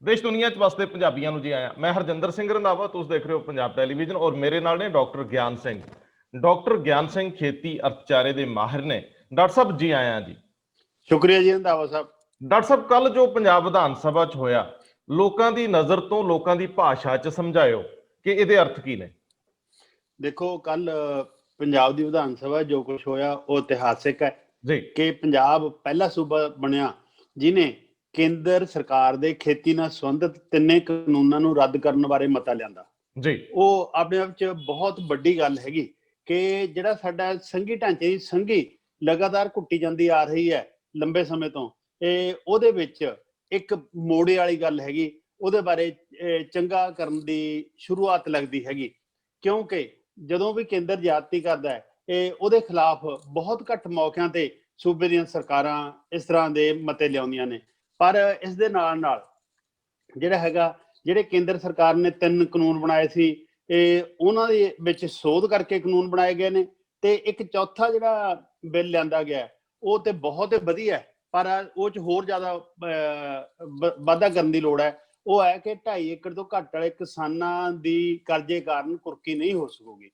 ਦੇਸ਼ ਦੁਨੀਆ 'ਚ ਵਸਦੇ ਪੰਜਾਬੀਆਂ ਨੂੰ ਜੀ ਆਇਆਂ। ਮੈਂ ਹਰਜਿੰਦਰ ਸਿੰਘ ਰੰਧਾਵਾ, ਤੁਸੀਂ ਦੇਖ ਰਹੇ ਹੋ ਪੰਜਾਬ ਟੈਲੀਵਿਜ਼ਨ ਔਰ ਮੇਰੇ ਨਾਲ ਨੇ ਡਾਕਟਰ ਗਿਆਨ ਸਿੰਘ। ਡਾਕਟਰ ਗਿਆਨ ਸਿੰਘ ਖੇਤੀ ਅਰਥਚਾਰੇ ਦੇ ਮਾਹਿਰ ਨੇ। ਡਾਕਟਰ ਸਾਹਿਬ ਜੀ ਆਇਆਂ ਜੀ। ਸ਼ੁਕਰੀਆ ਜੀ ਰੰਧਾਵਾ ਸਾਹਿਬ। ਡਾਕਟਰ ਸਾਹਿਬ, ਕੱਲ ਜੋ ਪੰਜਾਬ ਵਿਧਾਨ ਸਭਾ 'ਚ ਹੋਇਆ, ਲੋਕਾਂ ਦੀ ਨਜ਼ਰ ਤੋਂ, ਲੋਕਾਂ ਦੀ ਭਾਸ਼ਾ 'ਚ ਸਮਝਾਇਓ ਕਿ ਇਹਦੇ ਅਰਥ ਕੀ ਨੇ। ਦੇਖੋ, ਕੱਲ ਪੰਜਾਬ ਦੀ ਵਿਧਾਨ ਸਭਾ ਜੋ ਕੁਝ ਹੋਇਆ ਉਹ ਇਤਿਹਾਸਿਕ ਹੈ ਜੀ ਕਿ ਪੰਜਾਬ ਪਹਿਲਾ ਸੂਬਾ ਬਣਿਆ ਜਿਹਨੇ ਕੇਂਦਰ ਸਰਕਾਰ ਦੇ ਖੇਤੀ ਨਾਲ ਸੰਬੰਧਿਤ ਤਿੰਨੇ ਕਾਨੂੰਨਾਂ ਨੂੰ ਰੱਦ ਕਰਨ ਬਾਰੇ ਮਤਾ ਲਿਆਂਦਾ ਜੀ। ਉਹ ਆਪਣੇ ਆਪ 'ਚ ਬਹੁਤ ਵੱਡੀ ਗੱਲ ਹੈਗੀ ਕਿ ਜਿਹੜਾ ਸਾਡਾ ਸੰਘੀ ਢਾਂਚੇ ਦੀ ਸੰਘੀ ਲਗਾਤਾਰ ਘੁੱਟੀ ਜਾਂਦੀ ਆ ਰਹੀ ਹੈ ਲੰਬੇ ਸਮੇਂ ਤੋਂ, ਇਹ ਉਹਦੇ ਵਿੱਚ ਇੱਕ ਮੋੜੇ ਵਾਲੀ ਗੱਲ ਹੈਗੀ। ਉਹਦੇ ਬਾਰੇ ਚੰਗਾ ਕਰਨ ਦੀ ਸ਼ੁਰੂਆਤ ਲੱਗਦੀ ਹੈਗੀ, ਕਿਉਂਕਿ ਜਦੋਂ ਵੀ ਕੇਂਦਰ ਜ਼ਿਆਦਤੀ ਕਰਦਾ ਹੈ ਇਹ ਉਹਦੇ ਖਿਲਾਫ ਬਹੁਤ ਘੱਟ ਮੌਕਿਆਂ ਤੇ ਸੂਬੇ ਦੀਆਂ ਸਰਕਾਰਾਂ ਇਸ ਤਰ੍ਹਾਂ ਦੇ ਮਤੇ ਲਿਆਉਂਦੀਆਂ ਨੇ। ਪਰ ਇਸ ਦੇ ਨਾਲ ਨਾਲ ਜਿਹੜਾ ਹੈਗਾ, ਜਿਹੜੇ ਕੇਂਦਰ ਸਰਕਾਰ ਨੇ 3 ਕਾਨੂੰਨ ਬਣਾਏ ਸੀ, ਇਹ ਉਹਨਾਂ ਦੇ ਵਿੱਚ ਸੋਧ ਕਰਕੇ ਕਾਨੂੰਨ ਬਣਾਏ ਗਏ ਨੇ। ਤੇ ਇੱਕ ਚੌਥਾ ਜਿਹੜਾ ਬਿੱਲ ਲਿਆਂਦਾ ਗਿਆ ਉਹ ਤੇ ਬਹੁਤ ਵਧੀਆ, ਪਰ ਉਹ 'ਚ ਹੋਰ ਜ਼ਿਆਦਾ ਵਾਧਾ ਕਰਨ ਦੀ ਲੋੜ ਹੈ। ਉਹ ਹੈ ਕਿ 2.5 ਏਕੜ ਤੋਂ ਘੱਟ ਵਾਲੇ ਕਿਸਾਨਾਂ ਦੀ ਕਰਜ਼ੇ ਕਾਰਨ ਕੁਰਕੀ ਨਹੀਂ ਹੋ ਸਕੂਗੀ।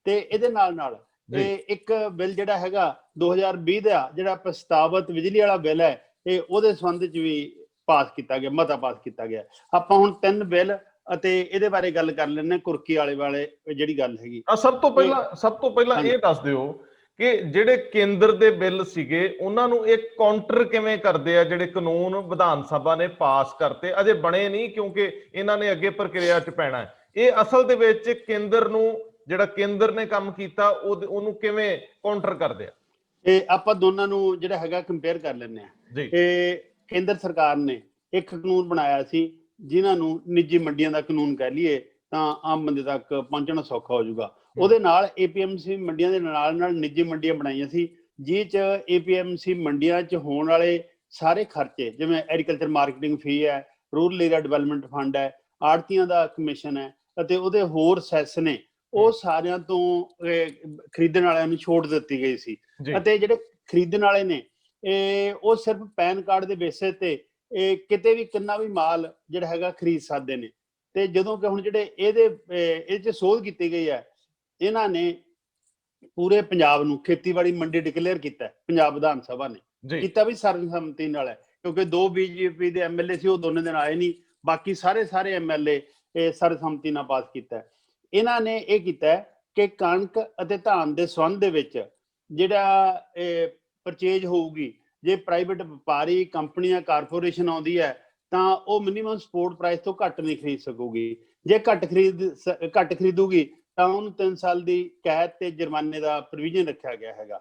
ਤੇ ਇਹਦੇ ਨਾਲ ਨਾਲ ਇਹ ਇੱਕ ਬਿੱਲ ਜਿਹੜਾ ਹੈਗਾ 2020 ਦਾ ਜਿਹੜਾ ਪ੍ਰਸਤਾਵਿਤ ਬਿਜਲੀ ਵਾਲਾ ਬਿੱਲ ਹੈ, ਇਹ ਉਹਦੇ ਸੰਬੰਧ 'ਚ ਵੀ ਪਾਸ ਕੀਤਾ ਗਿਆ, ਮਤਾ ਪਾਸ ਕੀਤਾ ਗਿਆ। ਆਪਾਂ ਹੁਣ 3 ਬਿੱਲ ਅਤੇ ਇਹਦੇ ਬਾਰੇ ਗੱਲ ਕਰ ਲੈਂਦੇ। ਕੁਰਕੀ ਵਾਲੇ ਜਿਹੜੀ ਗੱਲ ਹੈਗੀ, ਸਭ ਤੋਂ ਪਹਿਲਾਂ ਇਹ ਦੱਸ ਦਿਓ ਕਿ ਜਿਹੜੇ ਕੇਂਦਰ ਦੇ ਬਿੱਲ ਸੀਗੇ ਉਹਨਾਂ ਨੂੰ ਇਹ ਕਾਊਂਟਰ ਕਿਵੇਂ ਕਰਦੇ ਆ? ਜਿਹੜੇ ਕਾਨੂੰਨ ਵਿਧਾਨ ਸਭਾ ਨੇ ਪਾਸ ਕਰਤੇ ਅਜੇ ਬਣੇ ਨਹੀਂ, ਕਿਉਂਕਿ ਇਹਨਾਂ ਨੇ ਅੱਗੇ ਪ੍ਰਕਿਰਿਆ 'ਚ ਪੈਣਾ ਹੈ। ਇਹ ਅਸਲ ਦੇ ਵਿੱਚ ਕੇਂਦਰ ਨੂੰ, ਜਿਹੜਾ ਕੇਂਦਰ ਨੇ ਕੰਮ ਕੀਤਾ ਉਹਨੂੰ ਕਿਵੇਂ ਕਾਊਂਟਰ ਕਰਦੇ ਆ? ਇਹ ਆਪਾਂ ਦੋਨਾਂ ਨੂੰ ਜਿਹੜਾ ਹੈਗਾ ਕੰਪੇਅਰ ਕਰ ਲੈਂਦੇ ਆ। ਇਹ ਕੇਂਦਰ ਸਰਕਾਰ ਨੇ ਇੱਕ ਕਾਨੂੰਨ ਬਣਾਇਆ ਸੀ ਜਿਨ੍ਹਾਂ ਨੂੰ ਨਿੱਜੀ ਮੰਡੀਆਂ ਦਾ ਕਾਨੂੰਨ ਕਹਿ ਲਈਏ ਤਾਂ ਆਮ ਬੰਦੇ ਤੱਕ ਪਹੁੰਚਣਾ ਸੌਖਾ ਹੋ ਜਾਊਗਾ। ਉਹਦੇ ਨਾਲ APMC ਮੰਡੀਆਂ ਦੇ ਨਾਲ ਨਾਲ ਨਿੱਜੀ ਮੰਡੀਆਂ ਬਣਾਈਆਂ ਸੀ, ਜਿਹ 'ਚ APMC ਮੰਡੀਆਂ 'ਚ ਹੋਣ ਵਾਲੇ ਸਾਰੇ ਖਰਚੇ, ਜਿਵੇਂ ਐਗਰੀਕਲਚਰ ਮਾਰਕੀਟਿੰਗ ਫੀ ਹੈ, ਰੂਰਲ ਏਰੀਆ ਡਿਵੈਲਪਮੈਂਟ ਫੰਡ ਹੈ, ਆੜਤੀਆਂ ਦਾ ਕਮਿਸ਼ਨ ਹੈ ਅਤੇ ਉਹਦੇ ਹੋਰ ਸੈਸ ਨੇ, ਉਹ ਸਾਰਿਆਂ ਤੋਂ ਖਰੀਦਣ ਵਾਲਿਆਂ ਨੂੰ ਛੋਟ ਦਿੱਤੀ ਗਈ ਸੀ। ਅਤੇ ਜਿਹੜੇ ਖਰੀਦਣ ਵਾਲੇ ਨੇ ਉਹ ਸਿਰਫ ਪੈਨ ਕਾਰਡ ਦੇ ਬੇਸਿਸ ਤੇ ਕਿਤੇ ਵੀ ਕਿੰਨਾ ਵੀ ਮਾਲ ਜਿਹੜਾ ਹੈਗਾ ਖਰੀਦ ਸਕਦੇ ਨੇ। ਤੇ ਜਦੋਂ ਕਿ ਹੁਣ ਜਿਹੜੇ ਇਹਦੇ 'ਚ ਸੋਧ ਕੀਤੀ ਗਈ ਹੈ, ਇਹਨਾਂ ਨੇ ਪੂਰੇ ਪੰਜਾਬ ਨੂੰ ਖੇਤੀਬਾੜੀ ਮੰਡੀ ਡਿਕਲੇਅਰ ਕੀਤਾ। ਪੰਜਾਬ ਵਿਧਾਨ ਸਭਾ ਨੇ ਕੀਤਾ ਵੀ ਸਰਬਸੰਮਤੀ ਨਾਲ ਹੈ, ਕਿਉਂਕਿ 2 BJP ਦੇ MLA ਸੀ, ਉਹ ਦੋਨੇ ਦਿਨ ਆਏ ਨਹੀਂ। ਬਾਕੀ ਸਾਰੇ MLA ਸਰਬਸੰਮਤੀ ਨਾਲ ਪਾਸ ਕੀਤਾ। ਇਹਨਾਂ ਨੇ ਇਹ ਕੀਤਾ ਕਿ ਕਣਕ ਅਤੇ ਧਾਨ ਦੇ ਸੰਬੰਧ ਦੇ ਵਿੱਚ ਜਿਹੜਾ ਪਰਚੇਜ ਹੋਊਗੀ, ਜੇ ਪ੍ਰਾਈਵੇਟ ਵਪਾਰੀ ਕੰਪਨੀਆਂ ਕਾਰਪੋਰੇਸ਼ਨ ਆਉਂਦੀ ਹੈ ਤਾਂ ਉਹ ਮਿਨੀਮਮ ਸਪੋਰਟ ਪ੍ਰਾਈਸ ਤੋਂ ਘੱਟ ਨਹੀਂ ਖਰੀਦ ਸਕੂਗੀ। ਜੇ ਘੱਟ ਖਰੀਦੂਗੀ ਤਾਂ ਉਹਨੂੰ 3 ਸਾਲ ਦੀ ਕੈਦ ਤੇ ਜੁਰਮਾਨੇ ਦਾ ਪ੍ਰੋਵੀਜ਼ਨ ਰੱਖਿਆ ਗਿਆ ਹੈਗਾ।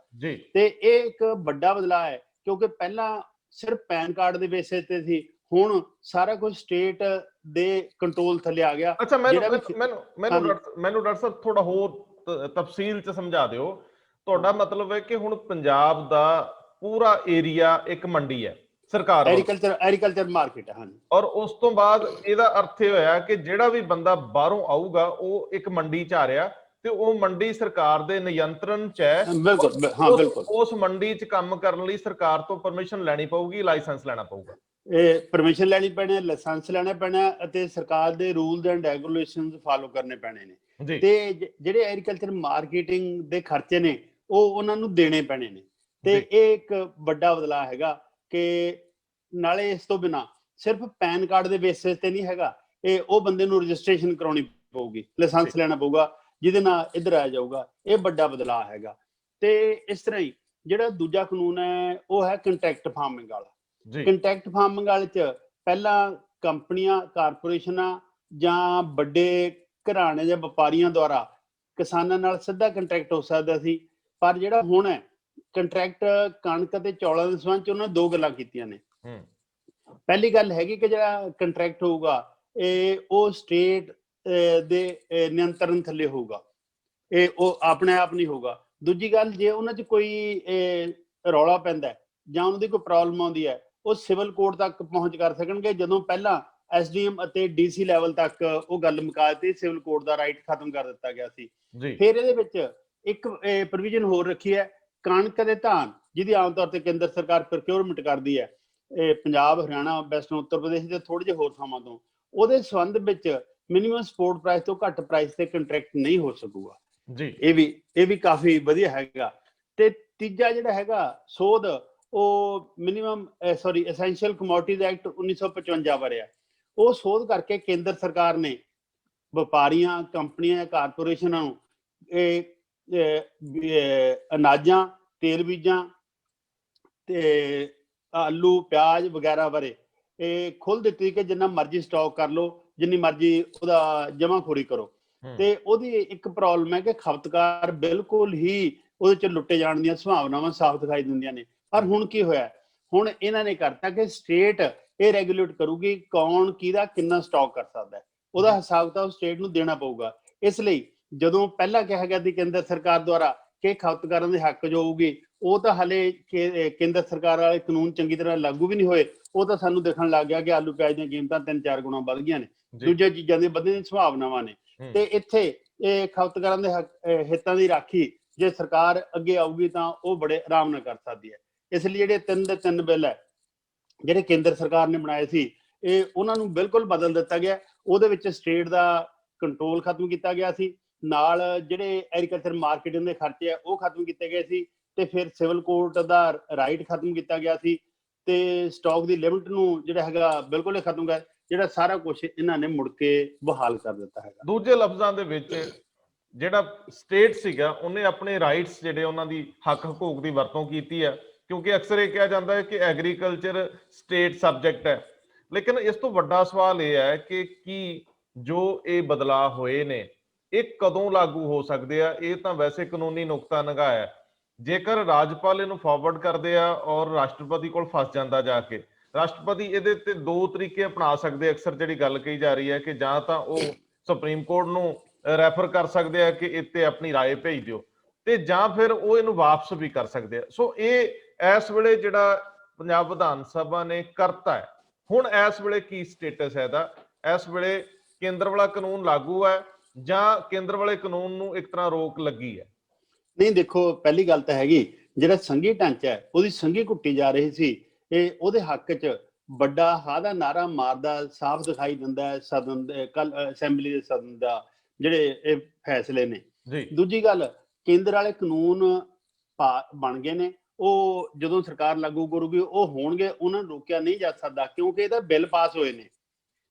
ਤੇ ਇਹ ਇੱਕ ਵੱਡਾ ਬਦਲਾਅ ਹੈ, ਕਿਉਂਕਿ ਪਹਿਲਾਂ ਸਿਰਫ ਪੈਨ ਕਾਰਡ ਦੇ ਬੇਸਿਸ ਤੇ ਸੀ, ਹੁਣ ਸਾਰਾ ਕੁਝ ਸਟੇਟ ਦੇ ਕੰਟਰੋਲ ਥੱਲੇ ਆ ਗਿਆ। ਅੱਛਾ, ਮੈਨੂੰ ਡਾਕਟਰ ਸਾਹਿਬ ਥੋੜਾ ਹੋਰ ਤਫਸੀਲ 'ਚ ਸਮਝਾ ਦਿਓ। ਤੁਹਾਡਾ ਮਤਲਬ ਹੈ ਕਿ ਹੁਣ ਪੰਜਾਬ ਦਾ ਪੂਰਾ ਏਰੀਆ ਇੱਕ ਮੰਡੀ ਹੈ, ਸਰਕਾਰ ਐਗਰੀਕਲਚਰ ਮਾਰਕੀਟ ਹੈ। ਹਾਂਜੀ, ਔਰ ਉਸ ਤੋਂ ਬਾਅਦ ਇਹਦਾ ਅਰਥ ਇਹ ਹੋਇਆ ਕਿ ਜਿਹੜਾ ਵੀ ਬੰਦਾ ਬਾਹਰੋਂ ਆਊਗਾ ਉਹ ਇੱਕ ਮੰਡੀ 'ਚ ਆ ਰਿਹਾ ਤੇ ਉਹ ਮੰਡੀ ਸਰਕਾਰ ਦੇ ਨਿਯੰਤਰਣ 'ਚ ਹੈ। ਬਿਲਕੁਲ। ਉਸ ਮੰਡੀ 'ਚ ਕੰਮ ਕਰਨ ਲਈ ਸਰਕਾਰ ਤੋਂ ਪਰਮਿਸ਼ਨ ਲੈਣੀ ਪਊਗੀ, ਲਾਇਸੈਂਸ ਲੈਣਾ ਪਊਗਾ। ਇਹ ਪਰਮਿਸ਼ਨ ਲੈਣੀ ਪੈਣੀ, ਲਾਇਸੈਂਸ ਲੈਣਾ ਪੈਣਾ ਅਤੇ ਸਰਕਾਰ ਦੇ ਰੂਲਸ ਐਂਡ ਰੈਗੂਲੇਸ਼ਨਸ ਫਾਲੋ ਕਰਨੇ ਪੈਣੇ ਨੇ। ਤੇ ਜਿਹੜੇ ਐਗਰੀਕਲਚਰ ਮਾਰਕੀਟਿੰਗ ਦੇ ਖਰਚੇ ਨੇ ਉਹ ਉਹਨਾਂ ਨੂੰ ਦੇਣੇ ਪੈਣੇ ਨੇ। ਤੇ ਇਹ ਇੱਕ ਵੱਡਾ ਬਦਲਾਅ ਹੈਗਾ ਕਿ ਨਾਲੇ ਇਸ ਤੋਂ ਬਿਨਾਂ ਸਿਰਫ ਪੈਨ ਕਾਰਡ ਦੇ ਬੇਸਿਸ ਤੇ ਨਹੀਂ ਹੈਗਾ, ਇਹ ਉਹ ਬੰਦੇ ਨੂੰ ਰਜਿਸਟ੍ਰੇਸ਼ਨ ਕਰਾਉਣੀ ਪਊਗੀ, ਲਾਇਸੈਂਸ ਲੈਣਾ ਪਊਗਾ, ਜਿਹਦੇ ਨਾਲ ਇੱਧਰ ਆ ਜਾਊਗਾ। ਇਹ ਵੱਡਾ ਬਦਲਾਅ ਹੈਗਾ। ਤੇ ਇਸ ਤਰ੍ਹਾਂ ਹੀ ਜਿਹੜਾ ਦੂਜਾ ਕਾਨੂੰਨ ਹੈ ਉਹ ਹੈ ਕੰਟਰੈਕਟ ਫਾਰਮਿੰਗ ਵਾਲਾ। ਕੰਟਰੈਕਟ ਫਾਰਮਿੰਗ ਵਾਲੇ 'ਚ ਪਹਿਲਾਂ ਕੰਪਨੀਆਂ, ਕਾਰਪੋਰੇਸ਼ਨਾਂ ਜਾਂ ਵੱਡੇ ਘਰਾਣੇ ਜਾਂ ਵਪਾਰੀਆਂ ਦੁਆਰਾ ਕਿਸਾਨਾਂ ਨਾਲ ਸਿੱਧਾ ਕੰਟਰੈਕਟ ਹੋ ਸਕਦਾ ਸੀ। ਪਰ ਜਿਹੜਾ ਹੁਣ ਹੈ ਕੰਟਰੈਕਟ ਕਣਕ ਅਤੇ ਚੌਲਾਂ ਦੇ ਸੰਬੰਧ 'ਚ ਉਹਨਾਂ 2 ਗੱਲਾਂ ਕੀਤੀਆਂ ਨੇ। ਪਹਿਲੀ ਗੱਲ ਹੈਗੀ ਕਿ ਜਿਹੜਾ ਕੰਟਰੈਕਟ ਹੋਊਗਾ ਉਹ ਸਟੇਟ ਦੇ ਨਿਯੰਤਰਣ ਥੱਲੇ ਹੋਊਗਾ, ਉਹ ਆਪਣੇ ਆਪ ਨਹੀਂ ਹੋਊਗਾ। ਦੂਜੀ ਗੱਲ, ਜੇ ਉਹਨਾਂ 'ਚ ਕੋਈ ਰੌਲਾ ਪੈਂਦਾ ਜਾਂ ਉਹਨਾਂ ਦੀ ਕੋਈ ਪ੍ਰੋਬਲਮ ਆਉਂਦੀ ਹੈ, ਉਹ ਸਿਵਲ ਕੋਰਟ ਤੱਕ ਪਹੁੰਚ ਕਰ ਸਕਣਗੇ। ਜਦੋਂ ਪਹਿਲਾਂ SDM ਅਤੇ DC ਲੈਵਲ ਤੱਕ ਉਹ ਗੱਲ ਮੁਕਾ ਦਿੱਤੀ, ਸਿਵਲ ਕੋਰਟ ਦਾ ਰਾਈਟ ਖਤਮ ਕਰ ਦਿੱਤਾ ਗਿਆ ਸੀ। ਫਿਰ ਇਹਦੇ ਵਿੱਚ ਇੱਕ ਪ੍ਰੋਵੀਜ਼ਨ ਹੋਰ ਰੱਖੀ ਹੈ, ਕਣਕ ਅਤੇ ਧਾਨ ਜਿਹਦੀ ਆਮ ਤੌਰ ਤੇ ਕੇਂਦਰ ਸਰਕਾਰ ਪ੍ਰੋਕਿਉਰਮੈਂਟ ਕਰਦੀ ਹੈ, ਪੰਜਾਬ, ਹਰਿਆਣਾ, ਵੈਸਟਰਨ ਉੱਤਰ ਪ੍ਰਦੇਸ਼ ਤੇ ਥੋੜੇ ਜਿਹੇ ਹੋਰ ਥਾਵਾਂ ਤੋਂ, ਉਹਦੇ ਸੰਬੰਧ ਵਿੱਚ ਮਿਨੀਮਮ ਸਪੋਰਟ ਪ੍ਰਾਈਸ ਤੋਂ ਘੱਟ ਪ੍ਰਾਈਸ ਤੇ ਕੰਟਰੈਕਟ ਨਹੀਂ ਹੋ ਸਕੂਗਾ ਜੀ। ਇਹ ਵੀ ਕਾਫੀ ਵਧੀਆ ਹੈਗਾ। ਤੇ ਤੀਜਾ ਜਿਹੜਾ ਹੈਗਾ ਸੋਧ, ਉਹ ਮਿਨੀਮਮ ਐਸੈਂਸ਼ੀਅਲ ਕਮੋਡਿਟੀਜ਼ ਐਕਟ 1955 ਬਾਰੇ ਆ। ਉਹ ਸੋਧ ਕਰਕੇ ਕੇਂਦਰ ਸਰਕਾਰ ਨੇ ਵਪਾਰੀਆਂ, ਕੰਪਨੀਆਂ, ਕਾਰਪੋਰੇਸ਼ਨਾਂ ਨੂੰ ਅਨਾਜਾਂ, ਤੇਲ ਬੀਜਾਂ ਤੇ ਆਲੂ, ਪਿਆਜ਼ ਵਗੈਰਾ ਬਾਰੇ ਇਹ ਖੁੱਲ੍ਹ ਦਿੱਤੀ ਕਿ ਜਿੰਨਾ ਮਰਜ਼ੀ ਸਟਾਕ ਕਰ ਲਓ, ਜਿੰਨੀ ਮਰਜ਼ੀ ਉਹਦਾ ਜਮਾਖੋਰੀ ਕਰੋ। ਤੇ ਉਹਦੀ ਇੱਕ ਪ੍ਰੋਬਲਮ ਹੈ ਕਿ ਖਪਤਕਾਰ ਬਿਲਕੁਲ ਹੀ ਉਹਦੇ ਚ ਲੁੱਟੇ ਜਾਣ ਦੀਆਂ ਸੰਭਾਵਨਾਵਾਂ ਸਾਫ਼ ਦਿਖਾਈ ਦਿੰਦੀਆਂ ਨੇ। ਪਰ ਹੁਣ ਕੀ ਹੋਇਆ, ਹੁਣ ਇਹਨਾਂ ਨੇ ਕਰਤਾ ਕਿ ਸਟੇਟ ਇਹ ਰੈਗੂਲੇਟ ਕਰੂਗੀ ਕੌਣ ਕਿਹਦਾ ਕਿੰਨਾ ਸਟਾਕ ਕਰ ਸਕਦਾ ਹੈ, ਉਹਦਾ ਹਿਸਾਬ ਤਾਂ ਸਟੇਟ ਨੂੰ ਦੇਣਾ ਪਊਗਾ। ਇਸ ਲਈ ਜਦੋਂ ਪਹਿਲਾਂ ਕਿਹਾ ਗਿਆ ਸੀ ਕੇਂਦਰ ਸਰਕਾਰ ਦੁਆਰਾ ਕਿ ਖਪਤਕਾਰਾਂ ਦੇ ਹੱਕ ਜੋ ਹੋਊਗੀ, ਉਹ ਤਾਂ ਹਾਲੇ ਕੇਂਦਰ ਸਰਕਾਰ ਵਾਲੇ ਕਾਨੂੰਨ ਚੰਗੀ ਤਰ੍ਹਾਂ ਲਾਗੂ ਵੀ ਨਹੀਂ ਹੋਏ। ਉਹ ਤਾਂ ਸਾਨੂੰ ਦੇਖਣ ਲੱਗ ਗਿਆ ਕਿ ਆਲੂ ਪਿਆਜ਼ ਦੀਆਂ ਕੀਮਤਾਂ 3-4 ਗੁਣਾ ਵੱਧ ਗਈਆਂ ਨੇ, ਦੂਜੀਆਂ ਚੀਜ਼ਾਂ ਦੀ ਵਧਣ ਦੀਆਂ ਸੰਭਾਵਨਾਵਾਂ ਨੇ। ਤੇ ਇੱਥੇ ਇਹ ਖਪਤਕਾਰਾਂ ਦੇ ਹਿੱਤਾਂ ਦੀ ਰਾਖੀ ਜੇ ਸਰਕਾਰ ਅੱਗੇ ਆਊਗੀ ਤਾਂ ਉਹ ਬੜੇ ਆਰਾਮ ਨਾਲ ਕਰ ਸਕਦੀ ਹੈ। ਇਸ ਲਈ ਜਿਹੜੇ 3 ਦੇ 3 ਬਿੱਲ ਹੈ ਜਿਹੜੇ ਕੇਂਦਰ ਸਰਕਾਰ ਨੇ ਬਣਾਏ ਸੀ, ਇਹ ਉਹਨਾਂ ਨੂੰ ਬਿਲਕੁਲ ਬਦਲ ਦਿੱਤਾ ਗਿਆ। ਉਹਦੇ ਵਿੱਚ ਸਟੇਟ ਦਾ ਕੰਟਰੋਲ ਖਤਮ ਕੀਤਾ ਗਿਆ ਸੀ, ਨਾਲ ਜਿਹੜੇ ਐਗਰੀਕਲਚਰ ਮਾਰਕੀਟਿੰਗ ਦੇ ਖਰਚੇ ਆ ਉਹ ਖਤਮ ਕੀਤੇ ਗਏ ਸੀ, ਤੇ ਫਿਰ ਸਿਵਲ ਕੋਰਟ ਦਾ ਰਾਈਟ ਖਤਮ ਕੀਤਾ ਗਿਆ ਸੀ, ਤੇ ਸਟਾਕ ਦੀ ਲਿਮਿਟ ਨੂੰ ਜਿਹੜਾ ਹੈਗਾ ਬਿਲਕੁਲ ਹੀ ਖਤਮ ਕਰ, ਜਿਹੜਾ ਸਾਰਾ ਕੁਝ ਇਹਨਾਂ ਨੇ ਮੁੜ ਕੇ ਬਹਾਲ ਕਰ ਦਿੱਤਾ ਹੈਗਾ। ਦੂਜੇ ਲਫ਼ਜ਼ਾਂ ਦੇ ਵਿੱਚ ਜਿਹੜਾ ਸਟੇਟ ਸੀਗਾ ਉਹਨੇ ਆਪਣੇ ਰਾਈਟਸ ਜਿਹੜੇ ਉਹਨਾਂ ਦੀ ਹੱਕ ਹਕੂਕ ਦੀ ਵਰਤੋਂ ਕੀਤੀ ਹੈ, ਕਿਉਂਕਿ ਅਕਸਰ ਇਹ ਕਿਹਾ ਜਾਂਦਾ ਹੈ ਕਿ ਐਗਰੀਕਲਚਰ ਸਟੇਟ ਸਬਜੈਕਟ ਹੈ। ਲੇਕਿਨ ਇਸ ਤੋਂ ਵੱਡਾ ਸਵਾਲ ਇਹ ਹੈ ਕਿ ਕੀ ਜੋ ਇਹ ਬਦਲਾਅ ਹੋਏ ਨੇ ਇਹ ਕਦੋਂ ਲਾਗੂ ਹੋ ਸਕਦੇ ਆ? ਇਹ ਤਾਂ ਵੈਸੇ ਕਾਨੂੰਨੀ ਨੁਕਤਾ ਨਿਗਾਹ, ਜੇਕਰ ਰਾਜਪਾਲ ਇਹਨੂੰ ਫਾਰਵਰਡ ਕਰਦੇ ਆ ਔਰ ਰਾਸ਼ਟਰਪਤੀ ਕੋਲ ਫਸ ਜਾਂਦਾ ਜਾ ਕੇ, ਰਾਸ਼ਟਰਪਤੀ ਇਹਦੇ ਤੇ 2 ਤਰੀਕੇ ਅਪਣਾ ਸਕਦੇ। ਅਕਸਰ ਜਿਹੜੀ ਗੱਲ ਕਹੀ ਜਾ ਰਹੀ ਹੈ ਕਿ ਜਾਂ ਤਾਂ ਉਹ ਸੁਪਰੀਮ ਕੋਰਟ ਨੂੰ ਰੈਫਰ ਕਰ ਸਕਦੇ ਆ ਕਿ ਇੱਥੇ ਆਪਣੀ ਰਾਏ ਭੇਜ ਦਿਓ, ਤੇ ਜਾਂ ਫਿਰ ਉਹ ਇਹਨੂੰ ਵਾਪਸ ਵੀ ਕਰ ਸਕਦੇ ਆ। ਸੋ ਇਹ ਇਸ ਵੇਲੇ ਜਿਹੜਾ ਪੰਜਾਬ ਵਿਧਾਨ ਸਭਾ ਨੇ ਕਰਤਾ ਹੈ, ਹੁਣ ਇਸ ਵੇਲੇ ਕੀ ਸਟੇਟਸ ਹੈ ਇਹਦਾ? ਇਸ ਵੇਲੇ ਕੇਂਦਰ ਵਾਲਾ ਕਾਨੂੰਨ ਲਾਗੂ ਹੈ ਜਾਂ ਕੇਂਦਰ ਵਾਲੇ ਕਾਨੂੰਨ ਨੂੰ ਇੱਕ ਤਰ੍ਹਾਂ ਰੋਕ ਲੱਗੀ ਹੈ? ਨਹੀਂ, ਦੇਖੋ ਪਹਿਲੀ ਗੱਲ ਤਾਂ ਹੈਗੀ ਜਿਹੜਾ ਸੰਘੀ ਢਾਂਚਾ ਹੈ ਉਹਦੀ ਸੰਘੀ ਕੁੱਟੀ ਜਾ ਰਹੀ ਸੀ, ਇਹ ਉਹਦੇ ਹੱਕ 'ਚ ਵੱਡਾ ਹਾਂ ਦਾ ਨਾਰਾ ਮਾਰਦਾ ਸਾਫ਼ ਦਿਖਾਈ ਦਿੰਦਾ ਹੈ ਸਦਨ ਦੇ ਕੱਲ ਅਸੈਂਬਲੀ ਦੇ ਸਦਨ ਦਾ ਜਿਹੜੇ ਇਹ ਫੈਸਲੇ ਨੇ। ਦੂਜੀ ਗੱਲ, ਕੇਂਦਰ ਵਾਲੇ ਕਾਨੂੰਨ ਬਣ ਗਏ ਨੇ, ਉਹ ਜਦੋਂ ਸਰਕਾਰ ਲਾਗੂ ਕਰੂਗੀ ਉਹ ਹੋਣਗੇ, ਉਹਨਾਂ ਨੂੰ ਰੋਕਿਆ ਨਹੀਂ ਜਾ ਸਕਦਾ ਕਿਉਂਕਿ ਇਹਦਾ ਬਿੱਲ ਪਾਸ ਹੋਏ ਨੇ।